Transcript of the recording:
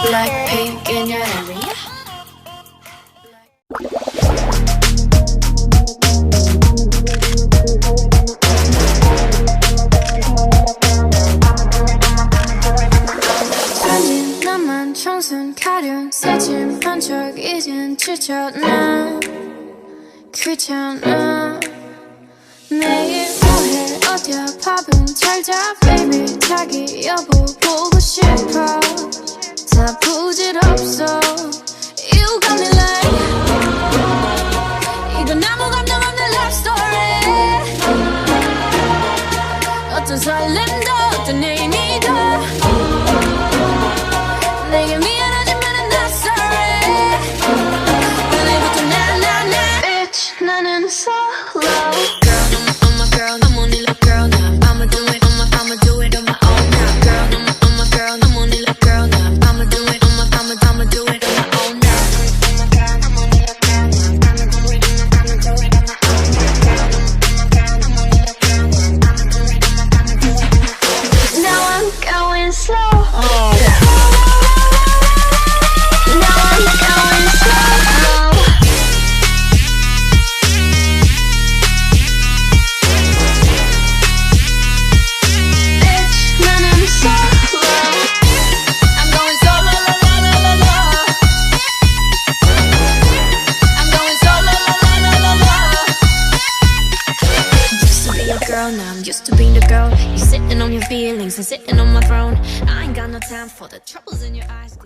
BLACKPINK in your area. 아니 나만 청순 가련 새침한 척 이젠 지쳤나 귀찮아 매일 뭐해 어디야 밥은 잘자 baby 자기 여보 보고 싶어 다 부질없어 You got me like 이건 아무 감정 없는 love story 어떤 설렘도 어떤 의미도 내게 미안하지만 not sorry 오늘부터 나 Bitch 나는 solo Girl, I'm only love girl now. I'ma do it on my own now. Girl, I'm a girl, I'm only love girl now. I'ma do it on my own now. I'm only love girl now. I'ma do it on my own now. Now I'm going slow. Now I'm going slow. Now I'm used to being the girl. You sitting on your feelings and sitting on my throne. I ain't got no time for the troubles in your eyes.